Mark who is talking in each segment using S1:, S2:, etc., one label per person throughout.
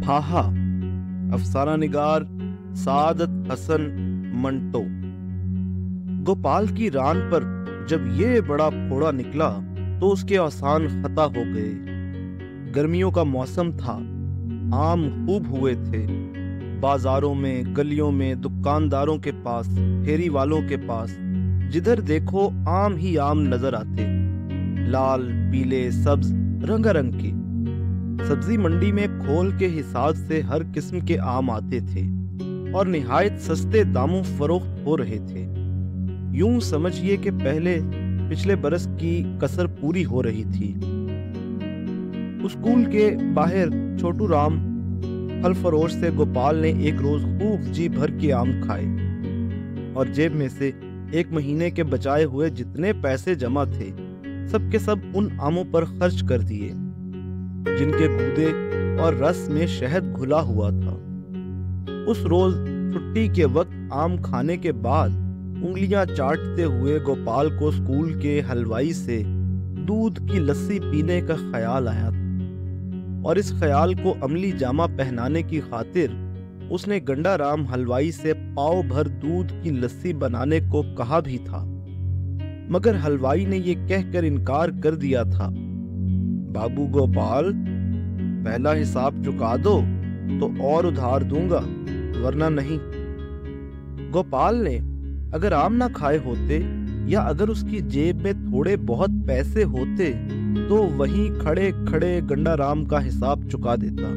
S1: फाहा। अफसाना निगार सादत हसन मंटो। गोपाल की रान पर जब ये बड़ा फोड़ा निकला तो उसके आसान खता हो गए। गर्मियों का मौसम था, आम खूब हुए थे। बाजारों में, गलियों में, दुकानदारों के पास, फेरी वालों के पास, जिधर देखो आम ही आम नजर आते, लाल, पीले, सब्ज, रंगारंग के। सब्जी मंडी में खोल के हिसाब से हर किस्म के आम आते थे और निहायत सस्ते दामों फरोख्त हो रहे थे। यूं समझिए कि पहले पिछले बरस की कसर पूरी हो रही थी। स्कूल के बाहर छोटू राम फल फरोश से गोपाल ने एक रोज खूब जी भर के आम खाए और जेब में से 1 महीने के बचाए हुए जितने पैसे जमा थे सब के सब उन आमों पर खर्च कर दिए, जिनके गूदे और रस में शहद घुला हुआ था। उस रोज छुट्टी के वक्त आम खाने के बाद उंगलियां चाटते हुए गोपाल को स्कूल के हलवाई से दूध की लस्सी पीने का ख्याल आया था और इस ख्याल को अमली जामा पहनाने की खातिर उसने गंडाराम हलवाई से पाव भर दूध की लस्सी बनाने को कहा भी था, मगर हलवाई ने ये कहकर इनकार कर दिया था, बाबू गोपाल, पहला हिसाब चुका दो तो और उधार दूंगा, वरना नहीं। गोपाल ने अगर आम ना खाए होते या अगर उसकी जेब में थोड़े बहुत पैसे होते तो वहीं खड़े खड़े गंडाराम का हिसाब चुका देता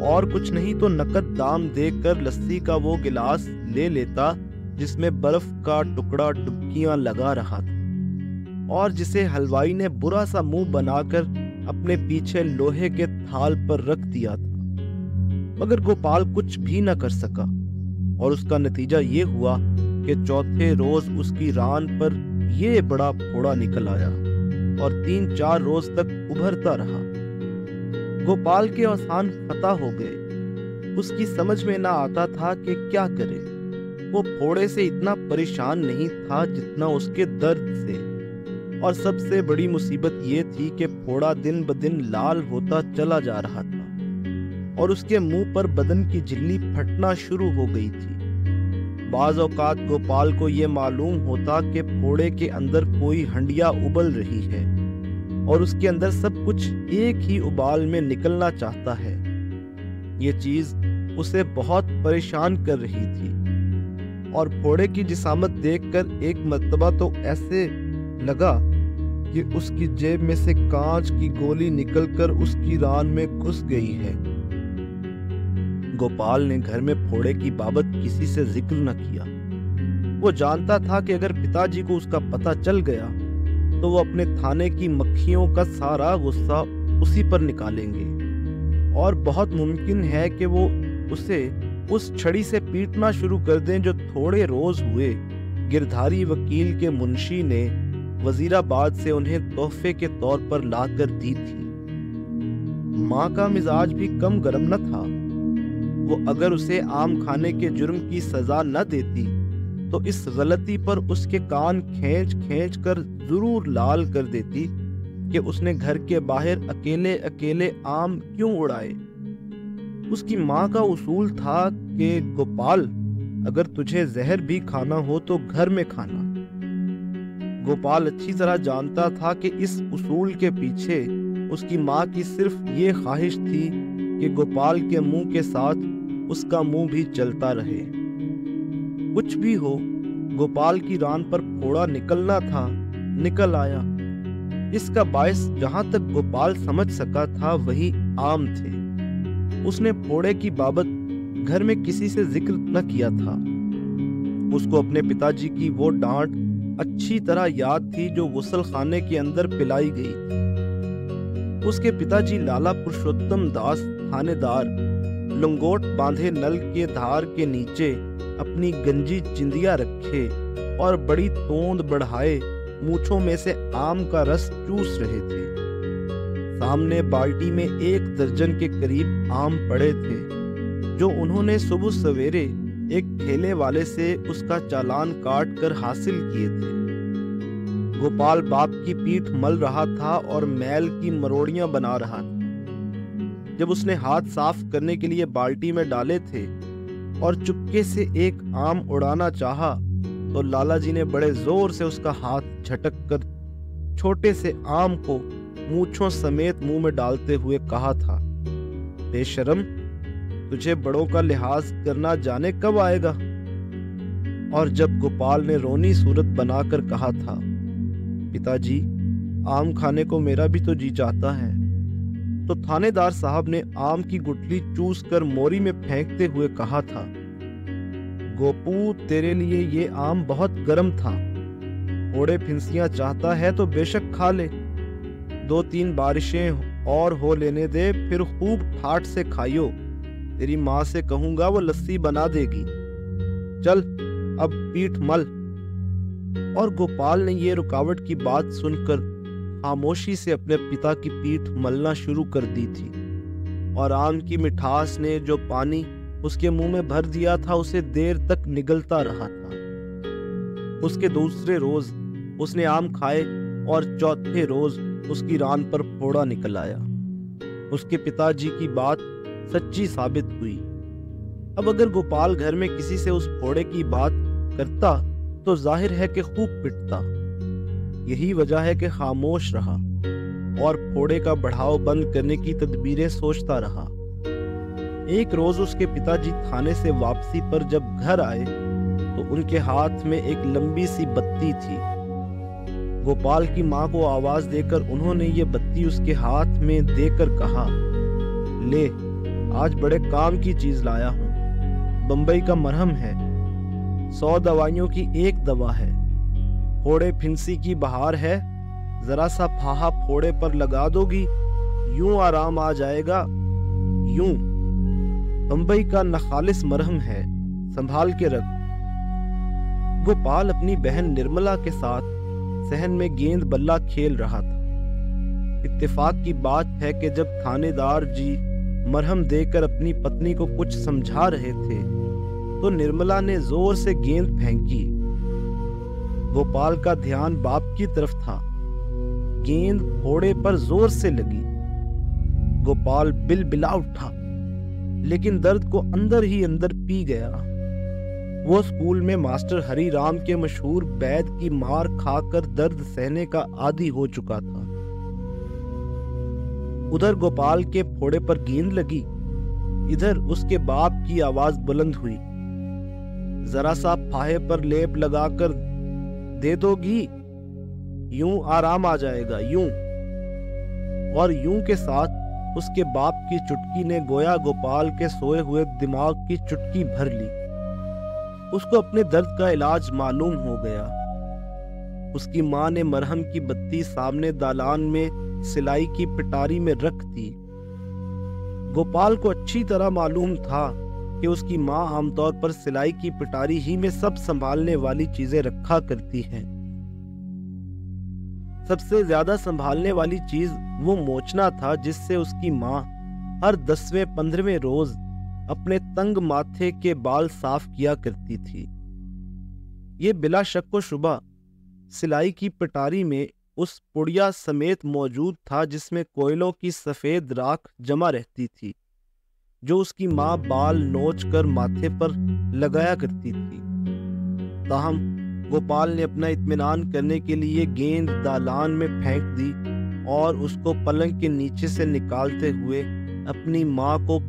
S1: और कुछ नहीं तो नकद दाम देकर लस्सी का वो गिलास ले लेता जिसमें बर्फ का टुकड़ा डुबकियां लगा रहा था और जिसे हलवाई ने बुरा सा मुंह बनाकर अपने पीछे लोहे के थाल पर रख दिया था। मगर गोपाल कुछ भी न कर सका और उसका नतीजा ये हुआ कि चौथे रोज उसकी रान पर ये बड़ा फोड़ा निकल आया और 3-4 रोज तक उभरता रहा। गोपाल के आसान खता हो गए। उसकी समझ में ना आता था कि क्या करे। वो फोड़े से इतना परेशान नहीं था जितना उसके दर्द से, और सबसे बड़ी मुसीबत ये थी कि फोड़ा दिन ब दिन लाल होता चला जा रहा था और उसके मुंह पर बदन की झिल्ली फटना शुरू हो गई थी। बाज औकात गोपाल को ये मालूम होता कि फोड़े के अंदर कोई हंडिया उबल रही है और उसके अंदर सब कुछ एक ही उबाल में निकलना चाहता है। ये चीज उसे बहुत परेशान कर रही थी और फोड़े की जिसामत देखकर एक मर्तबा तो ऐसे लगा कि उसकी जेब में से कांच की गोली निकलकर उसकी रान में घुस गई है। गोपाल ने घर में फोड़े की बाबत किसी से जिक्र न किया। वो जानता था कि अगर पिताजी को उसका पता चल गया तो वो अपने थाने की मक्खियों का सारा गुस्सा उसी पर निकालेंगे और बहुत मुमकिन है कि वो उसे उस छड़ी से पीटना शुरू कर दें जो थोड़े रोज हुए गिरधारी वकील के मुंशी ने वजीराबाद से उन्हें तोहफे के तौर पर लाकर दी थी। माँ का मिजाज भी कम गर्म न था। वो अगर उसे आम खाने के जुर्म की सजा न देती तो इस गलती पर उसके कान खींच खींच कर जरूर लाल कर देती कि उसने घर के बाहर अकेले अकेले आम क्यों उड़ाए। उसकी माँ का उसूल था कि गोपाल, अगर तुझे जहर भी खाना हो तो घर में खाना। गोपाल अच्छी तरह जानता था कि इस उसूल के पीछे उसकी माँ की सिर्फ ये ख्वाहिश थी कि गोपाल के मुंह के साथ उसका मुंह भी चलता रहे। कुछ भी हो, गोपाल की रान पर फोड़ा निकलना था, निकल आया। इसका बायस जहां तक गोपाल समझ सका था वही आम थे। उसने फोड़े की बाबत घर में किसी से जिक्र न किया था। उसको अपने पिताजी की वो डांट अच्छी तरह याद थी जो गुसल खाने के अंदर पिलाई गई थी। उसके पिताजी लाला पुरुषोत्तम दास थानेदार लंगोट बांधे नल के धार के नीचे अपनी गंजी चिंदिया रखे और बड़ी तोंद बढ़ाए मूछों में से आम का रस चूस रहे थे। सामने बाल्टी में 1 दर्जन के करीब आम पड़े थे जो उन्होंने सुबह सवेरे एक ठेले वाले से उसका चालान काट कर हासिल किए थे। गोपाल बाप की पीठ मल रहा था और मैल की मरोड़ियां बना रहा था। जब उसने हाथ साफ करने के लिए बाल्टी में डाले थे और चुपके से एक आम उड़ाना चाहा, तो लाला जी ने बड़े जोर से उसका हाथ झटक कर छोटे से आम को मूंछों समेत मुंह में डालते हुए कहा था, बेशरम, तुझे बड़ों का लिहाज करना जाने कब आएगा। और जब गोपाल ने रोनी सूरत बनाकर कहा था, पिताजी, आम खाने को मेरा भी तो जी चाहता है, तो थानेदार साहब ने आम की गुठली चूस कर मोरी में फेंकते हुए कहा था, गोपू, तेरे लिए ये आम बहुत गर्म था, फोड़े फिंसियां चाहता है तो बेशक खा ले, 2-3 बारिशें और हो लेने दे, फिर खूब ठाठ से खाइयो, तेरी माँ से कहूंगा वो लस्सी बना देगी, चल अब पीठ मल। और गोपाल ने ये रुकावट की बात सुनकर खामोशी से अपने पिता की पीठ मलना शुरू कर दी थी, और आम की मिठास ने जो पानी उसके मुंह में भर दिया था उसे देर तक निगलता रहा था। उसके दूसरे रोज उसने आम खाए और चौथे रोज उसकी रान पर फोड़ा निकल आया। उसके पिताजी की बात सच्ची साबित हुई। अब अगर गोपाल घर में किसी से उस फोड़े की बात करता तो जाहिर है कि खूब पिटता। यही वजह है कि खामोश रहा और फोड़े का बढ़ाव बंद करने की तदबीरें सोचता रहा। एक रोज उसके पिताजी थाने से वापसी पर जब घर आए तो उनके हाथ में एक लंबी सी बत्ती थी। गोपाल की माँ को आवाज देकर उन्होंने ये बत्ती उसके हाथ में देकर कहा, ले, आज बड़े काम की चीज लाया हूं, बंबई का मरहम है, 100 दवाइयों की एक दवा है, फोड़े फिंसी की बहार है, जरा सा फाहा फोड़े पर लगा दोगी, यूं आराम आ जाएगा, यूं। बंबई का नखालिस मरहम है, संभाल के रख। गोपाल अपनी बहन निर्मला के साथ सहन में गेंद बल्ला खेल रहा था। इत्तेफाक की बात है कि जब थानेदार जी मरहम देकर अपनी पत्नी को कुछ समझा रहे थे तो निर्मला ने जोर से गेंद फेंकी। गोपाल का ध्यान बाप की तरफ था। गेंद फोड़े पर जोर से लगी। गोपाल बिलबिला उठा, लेकिन दर्द को अंदर ही अंदर पी गया। वो स्कूल में मास्टर हरी राम के मशहूर वैद की मार खाकर दर्द सहने का आदी हो चुका था। उधर गोपाल के फोड़े पर गेंद लगी, इधर उसके बाप की आवाज बुलंद हुई, जरा सा फाहे पर लेप लगाकर दे दोगी, यूं आराम आ जाएगा, यूं। और यूं के साथ उसके बाप की चुटकी ने गोया गोपाल के सोए हुए दिमाग की चुटकी भर ली। उसको अपने दर्द का इलाज मालूम हो गया। उसकी माँ ने मरहम की बत्ती सामने दालान में सिलाई की पिटारी में रख दी। गोपाल को अच्छी तरह मालूम था कि उसकी माँ आमतौर पर सिलाई की पिटारी ही में सब संभालने वाली चीजें रखा करती हैं। सबसे ज्यादा संभालने वाली चीज वो मोचना था जिससे उसकी माँ हर 10वें-15वें रोज अपने तंग माथे के बाल साफ किया करती थी। ये बिला शक व शुबा सिलाई की पिटारी में उस पुड़िया समेत मौजूद था जिसमें कोयलों की सफेद राख जमा रहती थी, जो उसकी माँ बाल नोच कर माथे पर लगाया करती थी। ताहम गोपाल ने अपना इत्मीनान करने के लिए गेंद दालान में फेंक दी और उसको पलंग के नीचे से निकालते हुए अपनी माँ को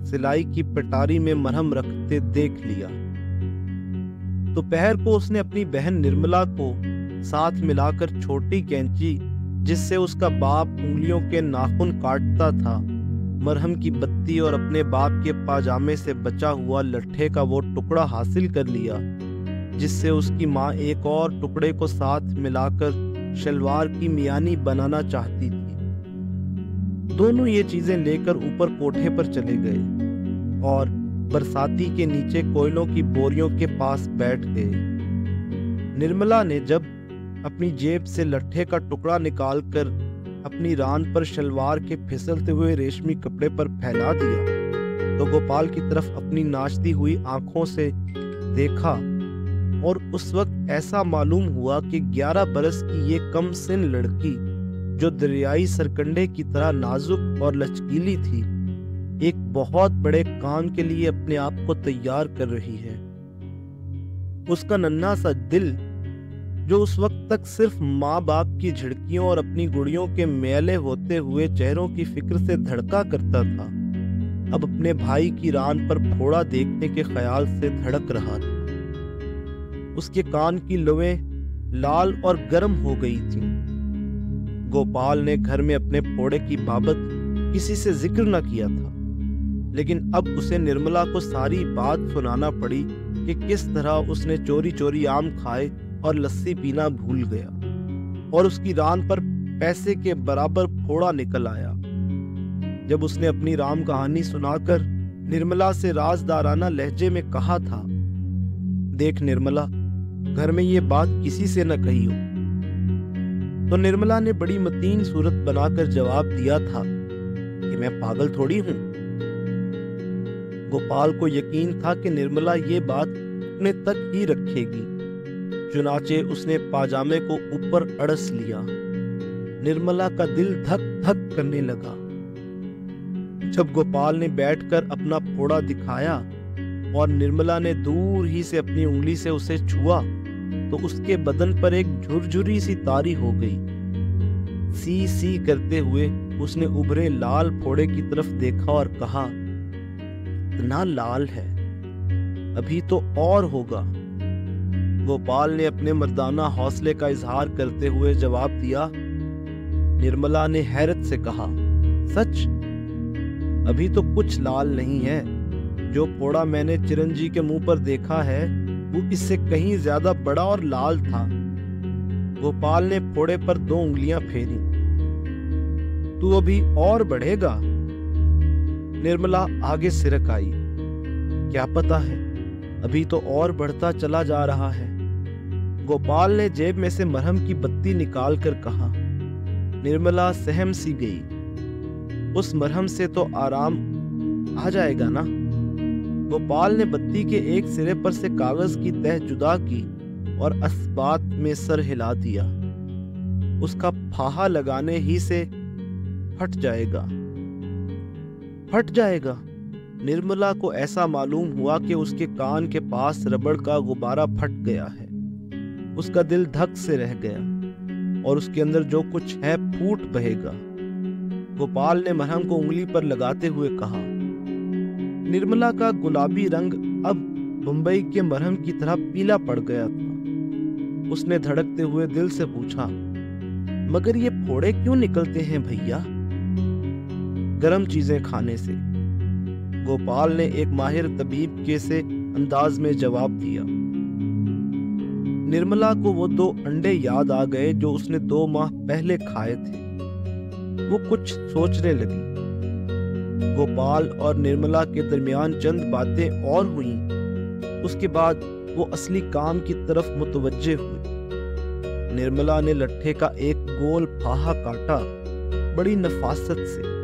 S1: सिलाई की पिटारी में मरहम रखते देख लिया। दोपहर को उसने अपनी बहन निर्मला को साथ मिलाकर छोटी कैंची, जिससे उसका बाप उंगलियों के नाखून काटता था, मरहम की बत्ती और अपने बाप के पाजामे से बचा हुआ लट्ठे का वो टुकड़ा हासिल कर लिया जिससे उसकी माँ एक और टुकड़े को साथ मिलाकर शलवार की मियानी बनाना चाहती थी। दोनों ये चीजें लेकर ऊपर कोठे पर चले गए और बरसाती के नीचे कोयलों की बोरियों के पास बैठ गए। निर्मला ने जब अपनी जेब से लट्ठे का टुकड़ा निकालकर अपनी रान पर शलवार के फिसलते हुए रेशमी कपड़े पर फैला दिया तो गोपाल की तरफ अपनी नाचती हुई आंखों से देखा और उस वक्त ऐसा मालूम हुआ कि 11 बरस की ये कम सिन लड़की, जो दरियाई सरकंडे की तरह नाजुक और लचकीली थी, एक बहुत बड़े काम के लिए अपने आप को तैयार कर रही है। उसका नन्हा सा दिल, जो उस वक्त तक सिर्फ माँ बाप की झिड़कियों और अपनी गुड़ियों के मैले होते हुए चेहरों की फिक्र से धड़का करता था, अब अपने भाई की रान पर फोड़ा देखने के ख्याल से धड़क रहा था। उसके कान की लौएं लाल और गर्म हो गई थीं। गोपाल ने घर में अपने फोड़े की बाबत किसी से जिक्र न किया था, लेकिन अब उसे निर्मला को सारी बात सुनाना पड़ी कि किस तरह उसने चोरी चोरी आम खाए और लस्सी पीना भूल गया और उसकी रान पर पैसे के बराबर फोड़ा निकल आया। जब उसने अपनी राम कहानी सुनाकर निर्मला से राजदाराना लहजे में कहा था, देख निर्मला, घर में ये बात किसी से न कही हो, तो निर्मला ने बड़ी मतीन सूरत बनाकर जवाब दिया था कि मैं पागल थोड़ी हूं। गोपाल को यकीन था कि निर्मला ये बात अपने तक ही रखेगी। चुनाचे उसने पाजामे को ऊपर अड़स लिया। निर्मला का दिल धक धक करने लगा। जब गोपाल ने बैठकर अपना फोड़ा दिखाया और निर्मला ने दूर ही से अपनी उंगली से उसे छुआ, तो उसके बदन पर एक झुरझुरी सी तारी हो गई। सी सी करते हुए उसने उभरे लाल फोड़े की तरफ देखा और कहा, इतना लाल है, अभी तो और होगा। गोपाल ने अपने मर्दाना हौसले का इजहार करते हुए जवाब दिया। निर्मला ने हैरत से कहा, सच? अभी तो कुछ लाल नहीं है। जो फोड़ा मैंने चिरंजी के मुंह पर देखा है वो इससे कहीं ज्यादा बड़ा और लाल था। गोपाल ने फोड़े पर 2 उंगलियां फेरी। तू अभी और बढ़ेगा? निर्मला आगे सिरक आई। क्या पता है, अभी तो और बढ़ता चला जा रहा है। गोपाल ने जेब में से मरहम की बत्ती निकालकर कहा। निर्मला सहम सी गई। उस मरहम से तो आराम आ जाएगा ना? गोपाल ने बत्ती के एक सिरे पर से कागज की तह जुदा की और अस्बात में सर हिला दिया। उसका फाहा लगाने ही से फट जाएगा। फट जाएगा। निर्मला को ऐसा मालूम हुआ कि उसके कान के पास रबड़ का गुब्बारा फट गया है। उसका दिल धक से रह गया और उसके अंदर जो कुछ है फूट बहेगा। गोपाल ने मरहम को उंगली पर लगाते हुए कहा। निर्मला का गुलाबी रंग अब बंबई के मरहम की तरह पीला पड़ गया था। उसने धड़कते हुए दिल से पूछा, मगर ये फोड़े क्यों निकलते हैं भैया? गरम चीजें खाने से। गोपाल ने एक माहिर तबीब के से अंदाज में जवाब दिया। निर्मला को वो 2 अंडे याद आ गए जो उसने 2 माह पहले खाए थे। वो कुछ सोचने लगी। गोपाल और निर्मला के दरमियान चंद बातें और हुईं। उसके बाद वो असली काम की तरफ मुतवज्जे हुए। निर्मला ने लट्ठे का एक गोल फाहा काटा बड़ी नफासत से।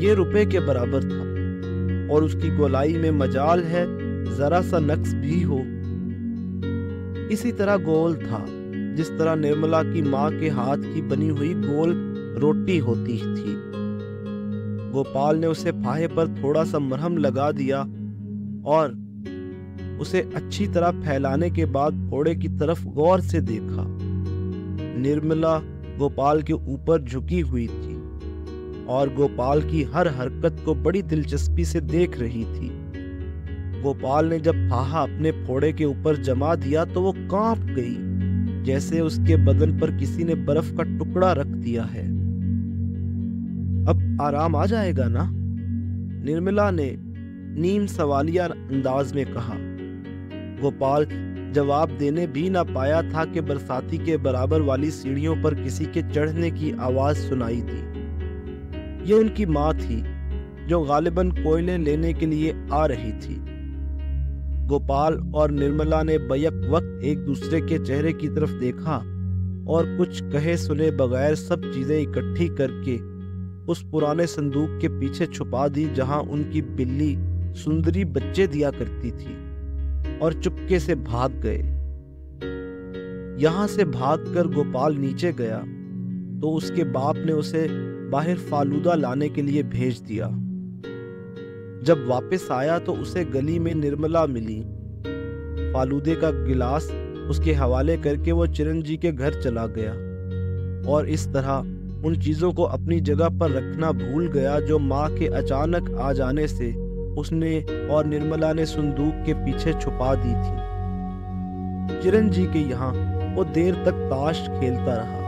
S1: ये रुपए के बराबर था और उसकी गोलाई में मजाल है जरा सा नक्स भी हो। इसी तरह गोल था जिस तरह निर्मला की माँ के हाथ की बनी हुई गोल रोटी होती थी। गोपाल ने उसे फाहे पर थोड़ा सा मरहम लगा दिया और उसे अच्छी तरह फैलाने के बाद फोड़े की तरफ गौर से देखा। निर्मला गोपाल के ऊपर झुकी हुई थी और गोपाल की हर हरकत को बड़ी दिलचस्पी से देख रही थी। गोपाल ने जब फाहा अपने फोड़े के ऊपर जमा दिया तो वो कांप गई, जैसे उसके बदन पर किसी ने बर्फ का टुकड़ा रख दिया है। अब आराम आ जाएगा ना? निर्मला ने नीम सवालिया अंदाज में कहा। गोपाल जवाब देने भी ना पाया था कि बरसाती के बराबर वाली सीढ़ियों पर किसी के चढ़ने की आवाज सुनाई दी। ये उनकी माँ थी जो गालिबन कोयले लेने के लिए आ रही थी। गोपाल और निर्मला ने बैक वक्त एक दूसरे के चेहरे की तरफ देखा और कुछ कहे सुने बगैर सब चीजें इकट्ठी करके उस पुराने संदूक के पीछे छुपा दी जहां उनकी बिल्ली सुंदरी बच्चे दिया करती थी, और चुपके से भाग गए। यहां से भागकर गोपाल नीचे गया तो उसके बाप ने उसे बाहर फालूदा लाने के लिए भेज दिया। जब वापस आया तो उसे गली में निर्मला मिली। फालूदे का गिलास उसके हवाले करके वो चिरंजी के घर चला गया और इस तरह उन चीजों को अपनी जगह पर रखना भूल गया जो माँ के अचानक आ जाने से उसने और निर्मला ने संदूक के पीछे छुपा दी थी। चिरंजी के यहाँ वो देर तक ताश खेलता रहा।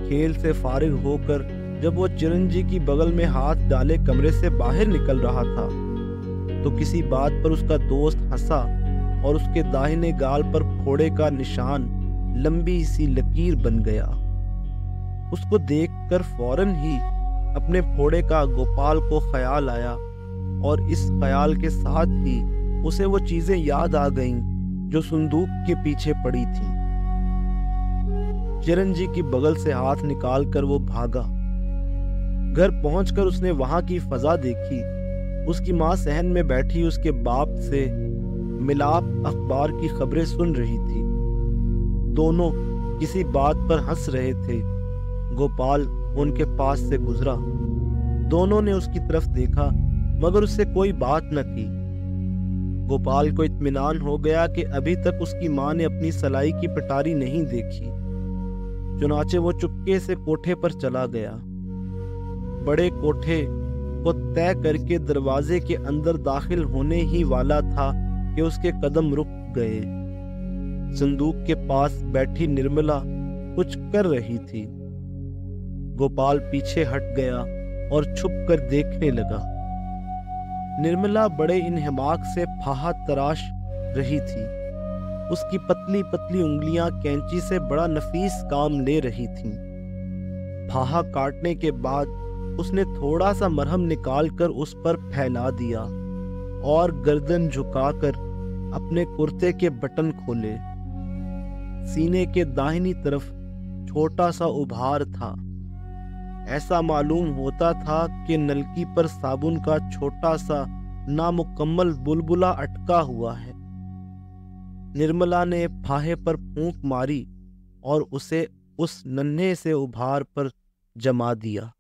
S1: खेल से फारिग होकर जब वो चिरंजी की बगल में हाथ डाले कमरे से बाहर निकल रहा था तो किसी बात पर उसका दोस्त हंसा और उसके दाहिने गाल पर फोड़े का निशान लंबी सी लकीर बन गया। उसको देखकर फौरन ही अपने फोड़े का गोपाल को ख्याल आया और इस ख्याल के साथ ही उसे वो चीजें याद आ गईं जो संदूक के पीछे पड़ी थी। चिरंजी की बगल से हाथ निकालकर वो भागा। घर पहुंचकर उसने वहां की फजा देखी। उसकी माँ सहन में बैठी उसके बाप से मिलाप अखबार की खबरें सुन रही थी। दोनों किसी बात पर हंस रहे थे। गोपाल उनके पास से गुजरा। दोनों ने उसकी तरफ देखा मगर उससे कोई बात न की। गोपाल को इत्मीनान हो गया कि अभी तक उसकी माँ ने अपनी सलाई की पिटारी नहीं देखी। चुनाचे वो चुपके से कोठे पर चला गया। बड़े कोठे को तय करके दरवाजे के अंदर दाखिल होने ही वाला था कि उसके कदम रुक गए। संदूक के पास बैठी निर्मला कुछ कर रही थी। गोपाल पीछे हट गया और छुप कर देखने लगा। निर्मला बड़े इन्हमाक से फाहा तराश रही थी। उसकी पतली पतली उंगलियां कैंची से बड़ा नफीस काम ले रही थीं। फाहा काटने के बाद उसने थोड़ा सा मरहम निकालकर उस पर फैला दिया और गर्दन झुकाकर अपने कुर्ते के बटन खोले। सीने के दाहिनी तरफ छोटा सा उभार था। ऐसा मालूम होता था कि नलकी पर साबुन का छोटा सा नामुकम्मल बुलबुला अटका हुआ है। निर्मला ने फाहे पर फूंक मारी और उसे उस नन्हे से उभार पर जमा दिया।